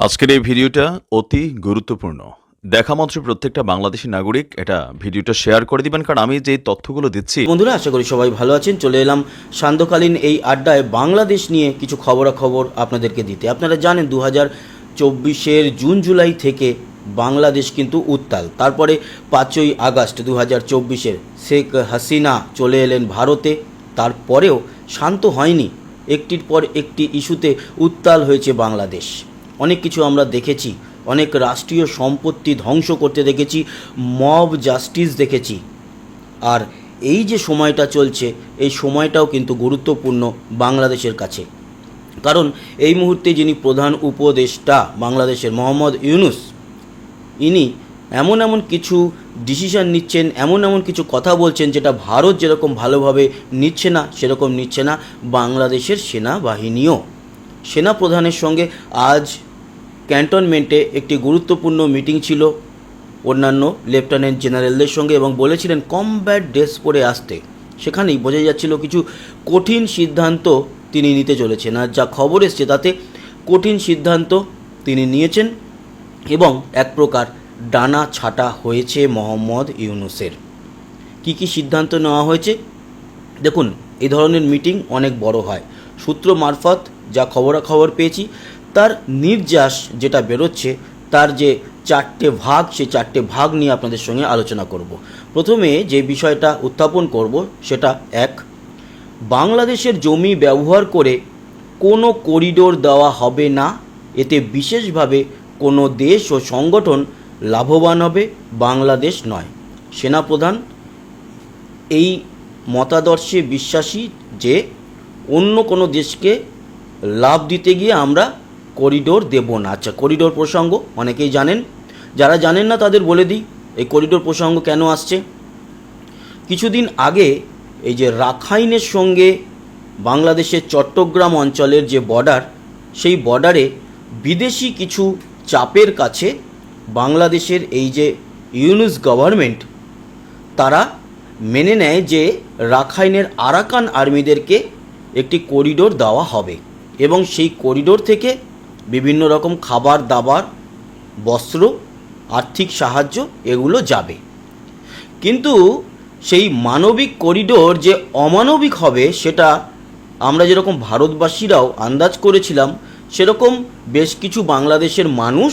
আজকের এই ভিডিওটা অতি গুরুত্বপূর্ণ। দেখা মাত্র প্রত্যেকটা বাংলাদেশী নাগরিক এটা ভিডিওটা শেয়ার করে দিবেন, কারণ আমি যে তথ্যগুলো দিচ্ছি। বন্ধুরা, আশা করি সবাই ভালো আছেন। চলে এলাম সান্ধ্যকালীন এই আড্ডায় বাংলাদেশ নিয়ে কিছু খবরাখবর আপনাদেরকে দিতে। আপনারা জানেন 2024-এর জুন জুলাই থেকে বাংলাদেশ কিন্তু উত্তাল। তারপরে 5ই আগস্ট 2024-এর শেখ হাসিনা চলে এলেন ভারতে। তারপরেও শান্ত হয়নি, একটির পর একটি ইস্যুতে উত্তাল হয়েছে বাংলাদেশ। অনেক কিছু আমরা দেখেছি, অনেক রাষ্ট্রীয় সম্পত্তি ধ্বংস করতে দেখেছি, মব জাস্টিস দেখেছি। আর এই যে সময়টা চলছে, এই সময়টাও কিন্তু গুরুত্বপূর্ণ বাংলাদেশের কাছে। কারণ এই মুহূর্তে যিনি প্রধান উপদেষ্টা বাংলাদেশের মোহাম্মদ ইউনূস, ইনি এমন এমন কিছু ডিসিশন নিচ্ছেন, এমন এমন কিছু কথা বলছেন যেটা ভারত যেরকম ভালোভাবে নিচ্ছে না, সেরকম নিচ্ছে না বাংলাদেশের সেনাবাহিনীও। সেনা প্রধানের সঙ্গে আজ ক্যান্টনমেন্টে একটি গুরুত্বপূর্ণ মিটিং ছিল অন্যান্য লেফটেন্যান্ট জেনারেলদের সঙ্গে, এবং বলেছিলেন কমব্যাট ড্রেস পরে আসতে। সেখানেই বোঝা যাচ্ছিল কিছু কঠিন সিদ্ধান্ত তিনি নিতে চলেছেন। আর যা খবর এসছে তাতে কঠিন সিদ্ধান্ত তিনি নিয়েছেন এবং এক প্রকার ডানা ছাটা হয়েছে মোহাম্মদ ইউনূসের। কি কি সিদ্ধান্ত নেওয়া হয়েছে দেখুন। এই ধরনের মিটিং অনেক বড় হয়। সূত্র মারফত যা খবরাখবর পেয়েছি, তার নির্যাস যেটা বেরোচ্ছে, তার যে 4টে ভাগ, সেই 4টে ভাগ নিয়ে আপনাদের সঙ্গে আলোচনা করব। প্রথমে যে বিষয়টা উত্থাপন করব সেটা এক, বাংলাদেশের জমি ব্যবহার করে কোনো করিডোর দেওয়া হবে না। এতে বিশেষভাবে কোনো দেশ ও সংগঠন লাভবান হবে, বাংলাদেশ নয়। সেনাপ্রধান এই মতাদর্শে বিশ্বাসী যে অন্য কোনো দেশকে লাভ দিতে গিয়ে আমরা করিডোর দেব না। আচ্ছা, করিডোর প্রসঙ্গ অনেকেই জানেন, যারা জানেন না তাদের বলে দিই এই করিডোর প্রসঙ্গ কেন আসছে। কিছুদিন আগে এই যে রাখাইনের সঙ্গে বাংলাদেশের চট্টগ্রাম অঞ্চলের যে বর্ডার, সেই বর্ডারে বিদেশি কিছু চাপের কাছে বাংলাদেশের এই যে ইউনূস গভর্নমেন্ট, তারা মেনে নেয় যে রাখাইনের আরাকান আর্মিদেরকে একটি করিডোর দেওয়া হবে এবং সেই করিডোর থেকে বিভিন্ন রকম খাবার দাবার, বস্ত্র, আর্থিক সাহায্য এগুলো যাবে। কিন্তু সেই মানবিক করিডোর যে অমানবিক হবে, সেটা আমরা যেরকম ভারতবাসীরাও আন্দাজ করেছিলাম, সেরকম বেশ কিছু বাংলাদেশের মানুষ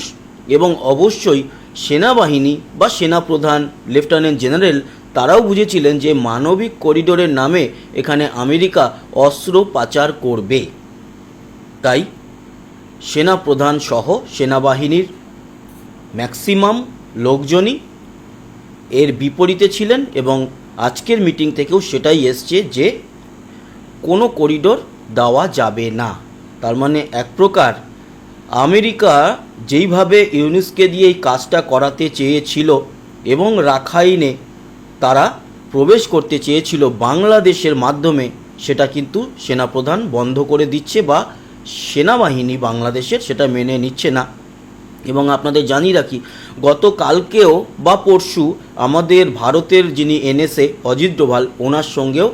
এবং অবশ্যই সেনাবাহিনী বা সেনাপ্রধান লেফটেন্যান্ট জেনারেল তারাও বুঝেছিলেন যে মানবিক করিডোরের নামে এখানে আমেরিকা অস্ত্র পাচার করবে। তাই সেনাপ্রধান সহ সেনাবাহিনীর ম্যাক্সিমাম লোকজনই এর বিপরীতে ছিলেন এবং আজকের মিটিং থেকেও সেটাই এসছে যে কোনো করিডোর দেওয়া যাবে না। তার মানে এক প্রকার আমেরিকা যেইভাবে ইউনূসকে দিয়ে এই কাজটা করাতে চেয়েছিল এবং রাখাইনে তারা প্রবেশ করতে চেয়েছিল বাংলাদেশের মাধ্যমে, সেটা কিন্তু সেনাপ্রধান বন্ধ করে দিচ্ছে বা সেনাবাহিনী বাংলাদেশের সেটা মেনে নিচ্ছে না। এবং আপনাদের জানিয়ে রাখি, গতকালকেও বা পরশু আমাদের ভারতের যিনি এনএসএ অজিত ডোভাল, ওনার সঙ্গেও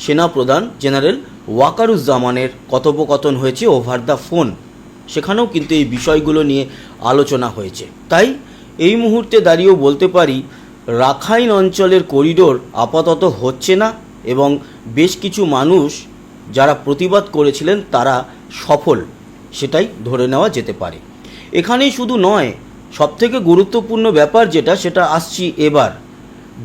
সেনাপ্রধান জেনারেল ওয়াকারুজ্জামানের কথোপকথন হয়েছে ওভার দ্য ফোন। সেখানেও কিন্তু এই বিষয়গুলো নিয়ে আলোচনা হয়েছে। তাই এই মুহূর্তে দাঁড়িয়েও বলতে পারি রাখাইন অঞ্চলের করিডোর আপাতত হচ্ছে না এবং বেশ কিছু মানুষ যারা প্রতিবাদ করেছিলেন তারা সফল, সেটাই ধরে নেওয়া যেতে পারে। এখানেই শুধু নয়, সবথেকে গুরুত্বপূর্ণ ব্যাপার যেটা, সেটা আসছি এবার।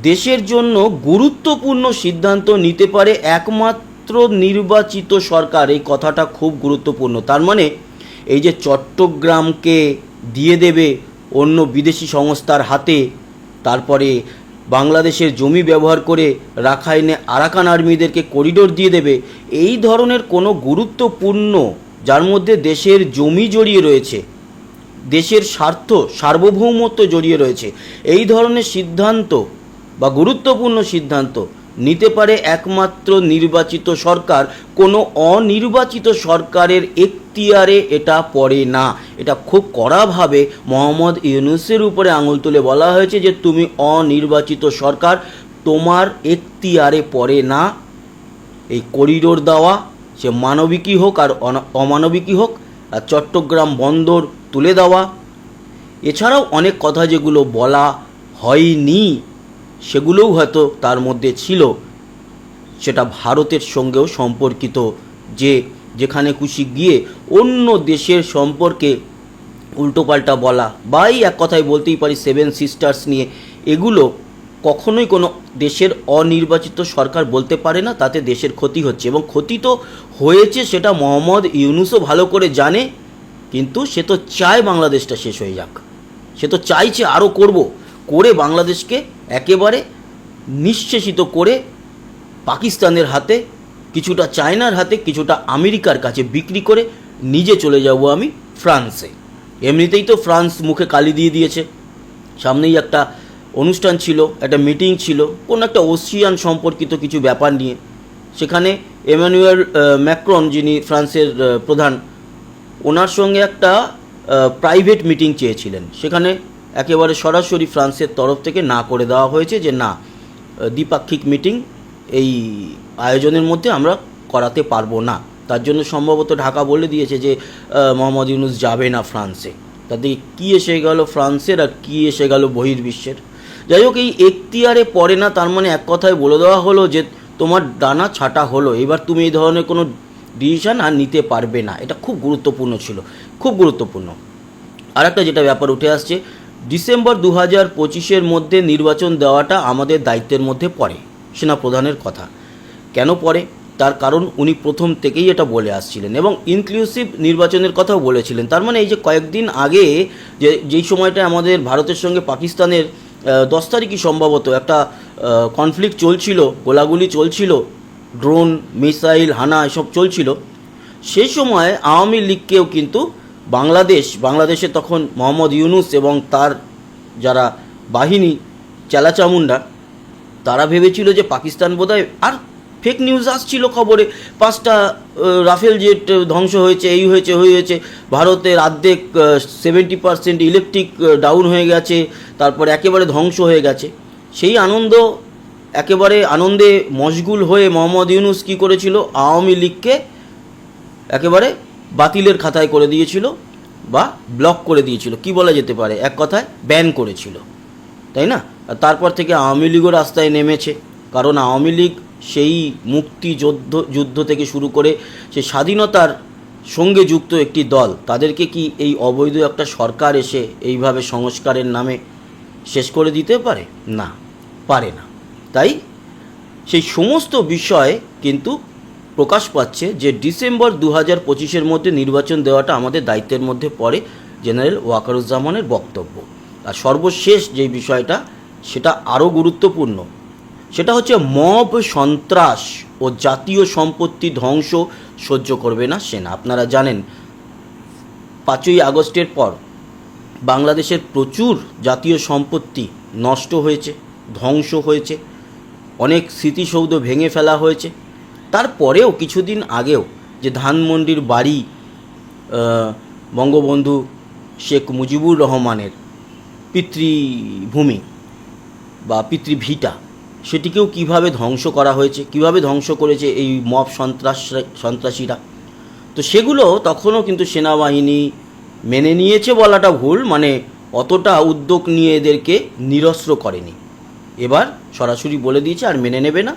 দেশের জন্য গুরুত্বপূর্ণ সিদ্ধান্ত নিতে পারে একমাত্র নির্বাচিত সরকার, এই কথাটা খুব গুরুত্বপূর্ণ। তার মানে এই যে চট্টগ্রামকে দিয়ে দেবে অন্য বিদেশি সংস্থার হাতে, তারপরে বাংলাদেশের জমি ব্যবহার করে রাখাইনে আরাকান আর্মিদেরকে করিডোর দিয়ে দেবে, এই ধরনের কোনো গুরুত্বপূর্ণ, যার মধ্যে দেশের জমি জড়িয়ে রয়েছে, দেশের স্বার্থ সার্বভৌমত্ব জড়িয়ে রয়েছে, এই ধরনের সিদ্ধান্ত বা গুরুত্বপূর্ণ সিদ্ধান্ত নিতে পারে একমাত্র নির্বাচিত সরকার। কোনো অনির্বাচিত সরকারের এখতিয়ারে এটা পড়ে না। এটা খুব কড়াভাবে মোহাম্মদ ইউনূসের উপরে আঙুল তুলে বলা হয়েছে যে তুমি অনির্বাচিত সরকার, তোমার এখতিয়ারে পড়ে না এই করিডোর দেওয়া, সে মানবিকই হোক আর অমানবিকই হোক, আর চট্টগ্রাম বন্দর তুলে দেওয়া, এছাড়াও অনেক কথা যেগুলো বলা হয়নি সেগুলোও হয়তো তার মধ্যে ছিল। সেটা ভারতের সঙ্গেও সম্পর্কিত, যে যেখানে খুশি গিয়ে অন্য দেশের সম্পর্কে উল্টোপাল্টা বলা, বা এই এক কথায় বলতেই পারি সেভেন সিস্টার্স নিয়ে, এগুলো কখনোই কোনো দেশের অনির্বাচিত সরকার বলতে পারে না। তাতে দেশের ক্ষতি হচ্ছে, এবং ক্ষতি তো হয়েছে সেটা মোহাম্মদ ইউনূসও ভালো করে জানে। কিন্তু সে তো চায় বাংলাদেশটা শেষ হয়ে যাক, সে তো চাইছে আরও করে বাংলাদেশকে একেবারে নিঃশেষিত করে পাকিস্তানের হাতে, কিছুটা চায়নার হাতে, কিছুটা আমেরিকার কাছে বিক্রি করে নিজে চলে যাব আমি ফ্রান্সে। এমনিতেই তো ফ্রান্স মুখে কালি দিয়ে দিয়েছে। সামনেই একটা অনুষ্ঠান ছিল, একটা মিটিং ছিল কোনো একটা ওশিয়ান সম্পর্কিত কিছু ব্যাপার নিয়ে। সেখানে এমানুয়েল ম্যাক্রন, যিনি ফ্রান্সের প্রধান, ওনার সঙ্গে একটা প্রাইভেট মিটিং চেয়েছিলেন। সেখানে একেবারে সরাসরি ফ্রান্সের তরফ থেকে না করে দেওয়া হয়েছে যে না, দ্বিপাক্ষিক মিটিং এই আয়োজনের মধ্যে আমরা করাতে পারবো না। তার জন্য সম্ভবত ঢাকা বলে দিয়েছে যে মোহাম্মদ ইউনূস যাবে না ফ্রান্সে। তাতে কী এসে গেল ফ্রান্সের, আর কী এসে গেল বহির্বিশ্বের। যাই হোক, এই এখতিয়ারে পড়ে না, তার মানে এক কথায় বলে দেওয়া হলো যে তোমার ডানা ছাঁটা হলো, এবার তুমি এই ধরনের কোনো ডিসিশান আর নিতে পারবে না। এটা খুব গুরুত্বপূর্ণ ছিল, খুব গুরুত্বপূর্ণ। আর একটা যেটা ব্যাপার উঠে আসছে, ডিসেম্বর 2025-এর মধ্যে নির্বাচন দেওয়াটা আমাদের দায়িত্বের মধ্যে পড়ে। সেনাপ্রধানের কথা কেন পড়ে, তার কারণ উনি প্রথম থেকেই এটা বলে আসছিলেন, এবং ইনক্লুসিভ নির্বাচনের কথাও বলেছিলেন। তার মানে এই যে কয়েকদিন আগে যেই সময়টা আমাদের ভারতের সঙ্গে পাকিস্তানের 10 তারিখই সম্ভবত একটা কনফ্লিক্ট চলছিল, গোলাগুলি চলছিল, ড্রোন মিসাইল হানা এসব চলছিল, সেই সময় আওয়ামী লীগকেও কিন্তু বাংলাদেশে তখন মোহাম্মদ ইউনূস এবং তার যারা বাহিনী চেলাচামুন্ডা, তারা ভেবেছিল যে পাকিস্তান বোধহয়, আর ফেক নিউজ আসছিল খবরে, 5টা রাফেল জেট ধ্বংস হয়েছে, এই হয়েছে ওই হয়েছে, ভারতের অর্ধেক 70% ইলেকট্রিক ডাউন হয়ে গেছে, তারপর একেবারে ধ্বংস হয়ে গেছে। সেই আনন্দে মশগুল হয়ে মোহাম্মদ ইউনূস কী করেছিল, আওয়ামী লীগকে একেবারে বাতিলের খাতায় করে দিয়েছিল, বা ব্লক করে দিয়েছিল, কি বলা যেতে পারে, এক কথায় ব্যান করেছিল, তাই না? আর তারপর থেকে আওয়ামী লীগও রাস্তায় নেমেছে, কারণ আওয়ামী লীগ সেই যুদ্ধ থেকে শুরু করে সেই স্বাধীনতার সঙ্গে যুক্ত একটি দল। তাদেরকে কি এই অবৈধ একটা সরকার এসে এইভাবে সংস্কারের নামে শেষ করে দিতে পারে? না, পারে না। তাই সেই সমস্ত বিষয় কিন্তু প্রকাশ পাচ্ছে যে ডিসেম্বর 2025-এর মধ্যে নির্বাচন দেওয়াটা আমাদের দায়িত্বের মধ্যে পড়ে, জেনারেল ওয়াকারুজ্জামানের বক্তব্য। আর সর্বশেষ যে বিষয়টা, সেটা আরও গুরুত্বপূর্ণ, সেটা হচ্ছে মব সন্ত্রাস ও জাতীয় সম্পত্তি ধ্বংস সহ্য করবে না সেনা। আপনারা জানেন 5ই আগস্টের পর বাংলাদেশের প্রচুর জাতীয় সম্পত্তি নষ্ট হয়েছে, ধ্বংস হয়েছে, অনেক স্মৃতিসৌধ ভেঙে ফেলা হয়েছে। তারপরেও কিছুদিন আগেও যে ধানমন্ডির বাড়ি, বঙ্গবন্ধু শেখ মুজিবুর রহমানের পিতৃভূমি বা পিতৃভিটা, সেটিকেও কিভাবে ধ্বংস করা হয়েছে, কিভাবে ধ্বংস করেছে এই মব সন্ত্রাসীরা, তো সেগুলো তখনও কিন্তু সেনাবাহিনী মেনে নিয়েছে বলাটা ভুল, মানে অতটা উদ্যোগ নিয়ে এদেরকে নিরস্ত্র করেনি। এবার সরাসরি বলে দিয়েছে আর মেনে নেবে না,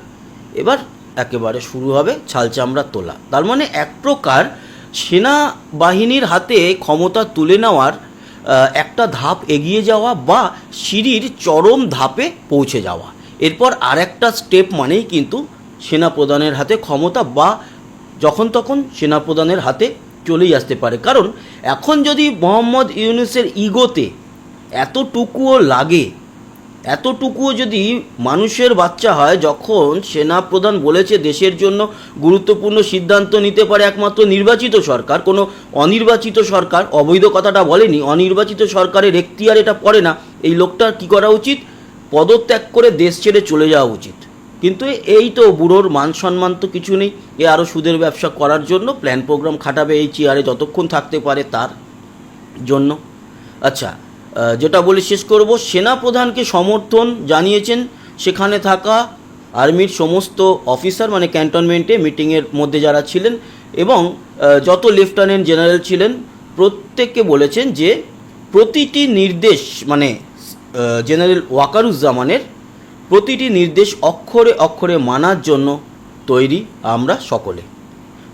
এবার একেবারে শুরু হবে ছালচামড়া তোলা। তার মানে এক প্রকার সেনাবাহিনীর হাতে ক্ষমতা তুলে নেওয়ার একটা ধাপ এগিয়ে যাওয়া, বা সিঁড়ির চরম ধাপে পৌঁছে যাওয়া। এরপর আর একটা স্টেপ মানেই কিন্তু সেনাপ্রধানের হাতে ক্ষমতা, বা যখন তখন সেনাপ্রধানের হাতে চলেই আসতে পারে। কারণ এখন যদি মোহাম্মদ ইউনূসের ইগোতে এতটুকুও যদি মানুষের বাচ্চা হয়, যখন সেনাপ্রধান বলেছে দেশের জন্য গুরুত্বপূর্ণ সিদ্ধান্ত নিতে পারে একমাত্র নির্বাচিত সরকার, কোনো অনির্বাচিত সরকার, অবৈধ কথাটা বলেনি, অনির্বাচিত সরকারের এখতিয়ার এটা পড়ে না, এই লোকটার কী করা উচিত, পদত্যাগ করে দেশ ছেড়ে চলে যাওয়া উচিত। কিন্তু এই তো বুড়োর মান সম্মান তো কিছু নেই, এ আরও সুদের ব্যবসা করার জন্য প্ল্যান প্রোগ্রাম খাটাবে এই চেয়ারে যতক্ষণ থাকতে পারে তার জন্য। আচ্ছা, যেটা বলে শেষ করব, সেনাপ্রধানকে সমর্থন জানিয়েছেন সেখানে থাকা আর্মির সমস্ত অফিসার, মানে ক্যান্টনমেন্টে মিটিংয়ের মধ্যে যারা ছিলেন, এবং যত লেফটেন্যান্ট জেনারেল ছিলেন প্রত্যেককে বলেছেন যে প্রতিটি নির্দেশ মানে জেনারেল ওয়াকারুজ্জামানের প্রতিটি নির্দেশ অক্ষরে অক্ষরে মানার জন্য তৈরি আমরা সকলে।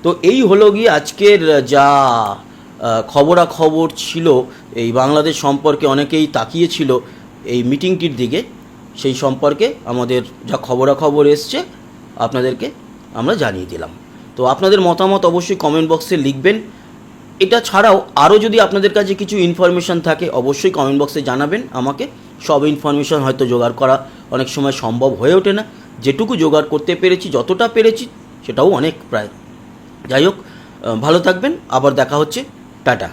তো এই হলো গিয়ে আজকের যা খবরাখবর ছিল এই বাংলাদেশ সম্পর্কে, অনেকেই তাকিয়েছিল এই মিটিংটির দিকে, সেই সম্পর্কে আমাদের যা খবরাখবর এসছে আপনাদেরকে আমরা জানিয়ে দিলাম। তো আপনাদের মতামত অবশ্যই কমেন্ট বক্সে লিখবেন। এটা ছাড়াও আরও যদি আপনাদের কাছে কিছু ইনফরমেশান থাকে অবশ্যই কমেন্ট বক্সে জানাবেন আমাকে। সব ইনফরমেশান হয়তো জোগাড় করা অনেক সময় সম্ভব হয়ে ওঠে না, যেটুকু জোগাড় করতে পেরেছি, যতটা পেরেছি সেটাও অনেক প্রায়। যাই হোক, ভালো থাকবেন, আবার দেখা হচ্ছে, টাটা।